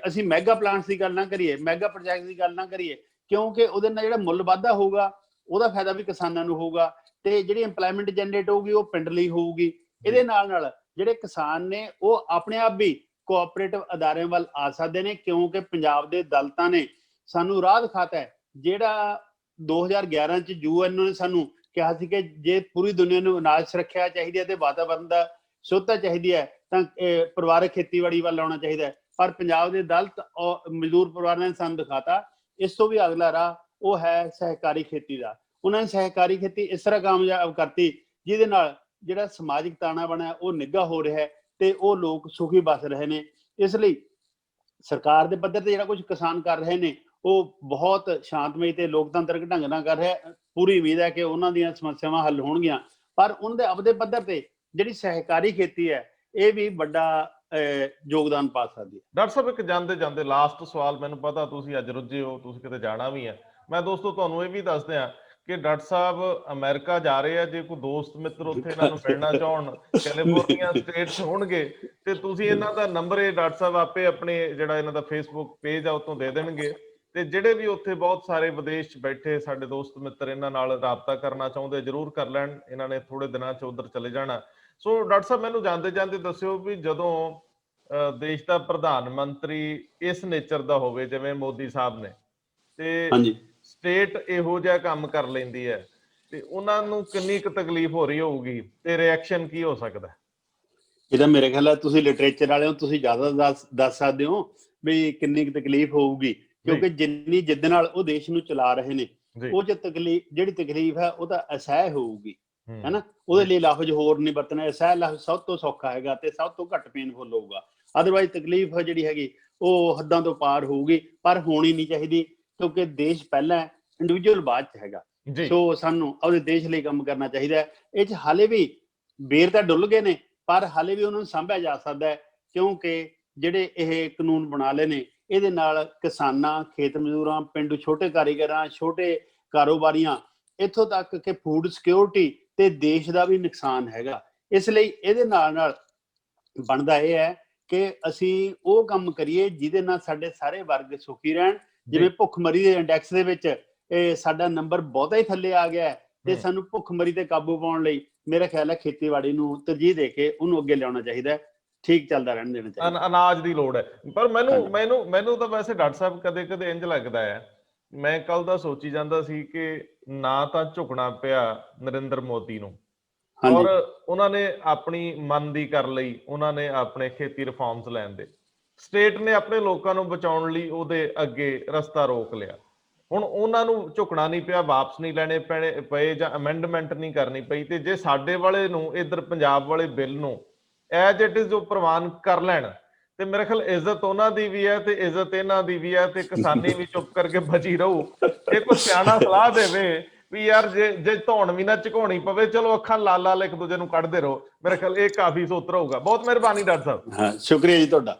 ਅਸੀਂ ਮੈਗਾ ਪਲਾਂਟਸ ਦੀ ਗੱਲ ਨਾ ਕਰੀਏ, ਮੈਗਾ ਪ੍ਰੋਜੈਕਟ ਦੀ ਗੱਲ ਨਾ ਕਰੀਏ, ਕਿਉਂਕਿ ਉਹਦੇ ਨਾਲ ਜਿਹੜਾ ਮੁੱਲ ਵਾਧਾ ਹੋਊਗਾ ਉਹਦਾ ਫਾਇਦਾ ਵੀ ਕਿਸਾਨਾਂ ਨੂੰ ਹੋਊਗਾ, ਤੇ ਜਿਹੜੀ ਇੰਪਲੋਇਮੈਂਟ ਜਨਰੇਟ ਹੋਊਗੀ ਉਹ ਪਿੰਡ ਲਈ ਹੋਊਗੀ। ਇਹਦੇ ਨਾਲ ਜਿਹੜੇ ਕਿਸਾਨ ਨੇ ਉਹ ਆਪਣੇ ਆਪ ਵੀ ਕੋਆਪਰੇਟਿਵ ਅਦਾਰਿਆਂ ਵੱਲ ਆ ਸਕਦੇ ਨੇ, ਕਿਉਂਕਿ ਪੰਜਾਬ ਦੇ ਦਲਤਾਂ ਨੇ ਸਾਨੂੰ ਰਾਹ ਦਿਖਾਤਾ ਹੈ। ਜਿਹੜਾ 2011 ਚ UN ਨੇ ਸਾਨੂੰ ਕਿਹਾ ਸੀ ਕਿ ਜੇ ਪੂਰੀ ਦੁਨੀਆ ਨੂੰ ਅਨਾਜ ਸੁਰੱਖਿਆ ਚਾਹੀਦੀ ਹੈ ਤੇ ਵਾਤਾਵਰਨ ਦਾ ਸ਼ੁੱਧਤਾ ਚਾਹੀਦੀ ਹੈ ਤਾਂ ਪਰਿਵਾਰਕ ਖੇਤੀਬਾੜੀ ਵੱਲ ਆਉਣਾ ਚਾਹੀਦਾ ਹੈ, ਪਰ ਪੰਜਾਬ ਦੇ ਦਲਿਤ ਮਜ਼ਦੂਰ ਪਰਿਵਾਰਾਂ ਨੇ ਸਾਨੂੰ ਦਿਖਾਤਾ ਇਸ ਤੋਂ ਵੀ ਅਗਲਾ ਰਾਹ ਉਹ ਹੈ ਸਹਿਕਾਰੀ ਖੇਤੀ ਦਾ। ਉਹਨਾਂ ਨੇ ਸਹਿਕਾਰੀ ਖੇਤੀ ਇਸ ਤਰ੍ਹਾਂ ਕਾਮਯਾਬ ਕਰਤੀ ਜਿਹਦੇ ਨਾਲ ਜਿਹੜਾ ਸਮਾਜਿਕ ਤਾਣਾ ਬਣਿਆ ਉਹ ਨਿੱਘਾ ਹੋ ਰਿਹਾ ਹੈ ਤੇ ਉਹ ਲੋਕ ਸੁਖੀ ਬਸ ਰਹੇ ਨੇ। ਇਸ ਲਈ ਸਰਕਾਰ ਦੇ ਪੱਧਰ ਤੇ ਜਿਹੜਾ ਕੁਝ ਕਿਸਾਨ ਕਰ ਰਹੇ ਨੇ ਉਹ ਬਹੁਤ ਸ਼ਾਂਤਮਈ ਤੇ ਲੋਕਤੰਤਰਕ ਢੰਗ ਨਾਲ ਕਰ ਰਿਹਾ। ਪੂਰੀ ਉਮੀਦ ਹੈ ਕਿ ਉਹਨਾਂ ਦੀਆਂ ਸਮੱਸਿਆਵਾਂ ਹੱਲ ਹੋਣਗੀਆਂ, ਪਰ ਉਹਨਾਂ ਦੇ ਆਪਦੇ ਪੱਧਰ ਤੇ ਜਿਹੜੀ ਸਹਿਕਾਰੀ ਖੇਤੀ ਹੈ ਇਹ ਵੀ ਵੱਡਾ ਯੋਗਦਾਨ ਪਾ ਸਕਦੀ ਹੈ। ਡਾਕਟਰ ਸਾਹਿਬ, ਇੱਕ ਜਾਂਦੇ ਜਾਂਦੇ ਲਾਸਟ ਸਵਾਲ, ਮੈਨੂੰ ਪਤਾ ਤੁਸੀਂ ਅੱਜ ਰੁੱਝੇ ਹੋ, ਤੁਸੀਂ ਕਿਤੇ ਜਾਣਾ ਵੀ ਹੈ, ਮੈਂ ਦੋਸਤੋ ਤੁਹਾਨੂੰ ਇਹ ਵੀ ਦੱਸ ਦਿਆਂ ਕਿ ਡਾਕਟਰ ਸਾਹਿਬ ਅਮਰੀਕਾ ਜਾ ਰਹੇ ਆ। ਜੇ ਕੋਈ ਦੋਸਤ ਮਿੱਤਰ ਉੱਥੇ ਇਹਨਾਂ ਨੂੰ ਮਿਲਣਾ ਚਾਹਣ, ਕੈਲੀਫੋਰਨੀਆ ਸਟੇਟ 'ਚ ਹੋਣਗੇ, ਤੇ ਤੁਸੀਂ ਇਹਨਾਂ ਦਾ ਨੰਬਰ ਇਹ ਡਾਕਟਰ ਸਾਹਿਬ ਆਪੇ ਆਪਣੇ ਜਿਹੜਾ ਇਹਨਾਂ ਦਾ ਫੇਸਬੁੱਕ ਪੇਜ ਆ ਉੱਥੋਂ ਦੇ ਦੇਣਗੇ, ਤੇ ਜਿਹੜੇ ਵੀ ਉੱਥੇ ਬਹੁਤ ਸਾਰੇ ਵਿਦੇਸ਼ 'ਚ ਬੈਠੇ ਸਾਡੇ ਦੋਸਤ ਮਿੱਤਰ ਇਹਨਾਂ ਨਾਲ ਰਾਬਤਾ ਕਰਨਾ ਚਾਹੁੰਦੇ ਜ਼ਰੂਰ ਕਰ ਲੈਣ, ਇਹਨਾਂ ਨੇ ਥੋੜੇ ਦਿਨਾਂ 'ਚ ਉੱਧਰ ਚਲੇ ਜਾਣਾ। ਸੋ ਡਾਕਟਰ ਸਾਹਿਬ, ਮੈਨੂੰ ਜਾਂਦੇ ਜਾਂਦੇ ਦੱਸਿਓ ਵੀ ਜਦੋਂ ਦੇਸ਼ ਦਾ ਪ੍ਰਧਾਨ ਮੰਤਰੀ ਇਸ ਨੇਚਰ ਦਾ ਹੋਵੇ ਜਿਵੇਂ ਮੋਦੀ ਸਾਹਿਬ ਨੇ, ਤੇ ਸਟੇਟ ਇਹੋ ਜਿਹਾ ਕੰਮ ਕਰ ਲੈਂਦੀ ਹੈ, ਤੇ ਉਹਨਾਂ ਨੂੰ ਕਿੰਨੀ ਕੁ ਤਕਲੀਫ ਹੋ ਰਹੀ ਹੋਊਗੀ ਤੇ ਰਿਐਕਸ਼ਨ ਕੀ ਹੋ ਸਕਦਾ? ਇਹਦਾ ਮੇਰੇ ਖਿਆਲ ਹੈ ਤੁਸੀਂ ਲਿਟਰੇਚਰ ਵਾਲੇ ਹੋ, ਤੁਸੀਂ ਜ਼ਿਆਦਾ ਦੱਸ ਸਕਦੇ ਹੋ ਵੀ ਕਿੰਨੀ ਕੁ ਤਕਲੀਫ ਹੋਊਗੀ, ਕਿਉਂਕਿ ਜਿੰਨੀ ਜਿੱਦ ਨਾਲ ਉਹ ਦੇਸ਼ ਨੂੰ ਚਲਾ ਰਹੇ ਨੇ ਉਹ ਜਿਹੜੀ ਤਕਲੀਫ ਹੈ ਉਹ ਤਾਂ ਅਸਹਿ ਹੋਊਗੀ, ਹੈਨਾ। ਉਹਦੇ ਲਈ ਲਫ਼ਜ਼ ਹੋਰ ਨਹੀਂ ਵਰਤਣਾ, ਅਸਹਿ ਲਫ਼ਜ਼ ਸਭ ਤੋਂ ਸੌਖਾ ਹੈਗਾ ਤੇ ਸਭ ਤੋਂ ਘੱਟ ਪੇਨਫੁਲ ਹੋਊਗਾ। ਅਦਰਵਾਈਜ਼ ਤਕਲੀਫ ਜਿਹੜੀ ਹੈਗੀ ਉਹ ਹੱਦਾਂ ਤੋਂ ਪਾਰ ਹੋਊਗੀ, ਪਰ ਹੋਣੀ ਨਹੀਂ ਚਾਹੀਦੀ, ਕਿਉਂਕਿ ਦੇਸ਼ ਪਹਿਲਾਂ ਹੈ, ਇੰਡੀਵਿਜੂਅਲ ਬਾਅਦ ਚ ਹੈਗਾ। ਸੋ ਸਾਨੂੰ ਆਪਦੇ ਦੇਸ਼ ਲਈ ਕੰਮ ਕਰਨਾ ਚਾਹੀਦਾ ਹੈ। ਇਹ ਚ ਹਾਲੇ ਵੀ ਬੇਰ ਤਾਂ ਡੁੱਲ ਗਏ ਨੇ, ਪਰ ਹਾਲੇ ਵੀ ਉਹਨਾਂ ਨੂੰ ਸਾਂਭਿਆ ਜਾ ਸਕਦਾ ਹੈ, ਕਿਉਂਕਿ ਜਿਹੜੇ ਇਹ ਕਾਨੂੰਨ ਬਣਾ ਲਏ ਨੇ ਇਹਦੇ ਨਾਲ ਕਿਸਾਨਾਂ, ਖੇਤ ਮਜ਼ਦੂਰਾਂ, ਪਿੰਡੂ ਛੋਟੇ ਕਾਰੀਗਰਾਂ, ਛੋਟੇ ਕਾਰੋਬਾਰੀਆਂ, ਇੱਥੋਂ ਤੱਕ ਕਿ ਫੂਡ ਸਿਕਿਉਰਿਟੀ ਤੇ ਦੇਸ਼ ਦਾ ਵੀ ਨੁਕਸਾਨ ਹੈਗਾ। ਇਸ ਲਈ ਇਹਦੇ ਨਾਲ ਬਣਦਾ ਇਹ ਹੈ ਕਿ ਅਸੀਂ ਉਹ ਕੰਮ ਕਰੀਏ ਜਿਹਦੇ ਨਾਲ ਸਾਡੇ ਸਾਰੇ ਵਰਗ ਸੁਖੀ ਰਹਿਣ। ਜਿਵੇਂ ਭੁੱਖਮਰੀ ਦੇ ਇੰਡੈਕਸ ਦੇ ਵਿੱਚ ਇਹ ਸਾਡਾ ਨੰਬਰ ਬਹੁਤਾ ਹੀ ਥੱਲੇ ਆ ਗਿਆ ਹੈ, ਤੇ ਸਾਨੂੰ ਭੁੱਖਮਰੀ ਤੇ ਕਾਬੂ ਪਾਉਣ ਲਈ ਮੇਰਾ ਖਿਆਲ ਹੈ ਖੇਤੀਬਾੜੀ ਨੂੰ ਤਰਜੀਹ ਦੇ ਕੇ ਉਹਨੂੰ ਅੱਗੇ ਲਿਆਉਣਾ ਚਾਹੀਦਾ ਹੈ, ਠੀਕ ਚੱਲਦਾ ਰਹਿਣ ਦੇਣਾ ਚਾਹੀਦਾ। ਅਨਾਜ ਦੀ ਲੋੜ ਹੈ। ਪਰ ਮੈਨੂੰ ਤਾਂ ਵੈਸੇ ਡਾਕਟਰ ਸਾਹਿਬ ਕਦੇ ਕਦੇ ਇੰਝ ਲੱਗਦਾ ਹੈ, ਮੈਂ ਕੱਲ ਦਾ ਸੋਚੀ ਜਾਂਦਾ ਸੀ ਕਿ ਨਾ ਤਾਂ ਝੁਕਣਾ ਪਿਆ ਨਰਿੰਦਰ ਮੋਦੀ ਨੂੰ, ਔਰ ਉਹਨਾਂ ਨੇ ਆਪਣੀ ਮਨ ਦੀ ਕਰ ਲਈ, ਉਹਨਾਂ ਨੇ ਆਪਣੇ ਖੇਤੀ ਰਿਫਾਰਮਸ ਲੈਣ ਦੇ, ਸਟੇਟ ਨੇ ਆਪਣੇ ਲੋਕਾਂ ਨੂੰ ਬਚਾਉਣ ਲਈ ਉਹਦੇ ਅੱਗੇ ਰਸਤਾ ਰੋਕ ਲਿਆ। ਹੁਣ ਉਹਨਾਂ ਨੂੰ ਝੁਕਣਾ ਨਹੀਂ ਪਿਆ, ਵਾਪਸ ਨਹੀਂ ਲੈਣੇ ਪਏ ਜਾਂ ਅਮੈਂਡਮੈਂਟ ਨਹੀਂ ਕਰਨੀ ਪਈ। ਤੇ ਜੇ ਸਾਡੇ ਵਾਲੇ ਨੂੰ ਇਧਰ ਪੰਜਾਬ ਵਾਲੇ ਬਿੱਲ ਨੂੰ ਐਜ ਇਟ ਇਜ਼ ਜੋ ਪ੍ਰਵਾਨ ਕਰ ਲੈਣ ਤੇ ਮੇਰੇ ਖਿਆਲ ਇੱਜ਼ਤ ਉਹਨਾਂ ਦੀ ਵੀ ਹੈ ਤੇ ਇੱਜ਼ਤ ਇਹਨਾਂ ਦੀ ਵੀ ਹੈ, ਤੇ ਕਿਸਾਨੀ ਵੀ ਚੁੱਪ ਕਰਕੇ ਬਚੀ ਰਹੂ। ਇਹ ਕੋਈ ਸਿਆਣਾ ਸਲਾਹ ਦੇਵੇ ਵੀ ਯਾਰ ਜੇ ਧੌਣ ਵੀ ਨਾ ਝੁਕਾਉਣੀ ਪਵੇ, ਚਲੋ ਅੱਖਾਂ ਲਾਲ ਲਾਲ ਇੱਕ ਦੂਜੇ ਨੂੰ ਕੱਢਦੇ ਰਹੋ, ਮੇਰੇ ਖਿਆਲ ਇਹ ਕਾਫੀ ਸੂਤਰ ਹੋਊਗਾ। ਬਹੁਤ ਮਿਹਰਬਾਨੀ ਡਾਕਟਰ ਸਾਹਿਬ। ਹਾਂ, ਸ਼ੁਕਰੀਆ ਜੀ ਤੁਹਾਡਾ।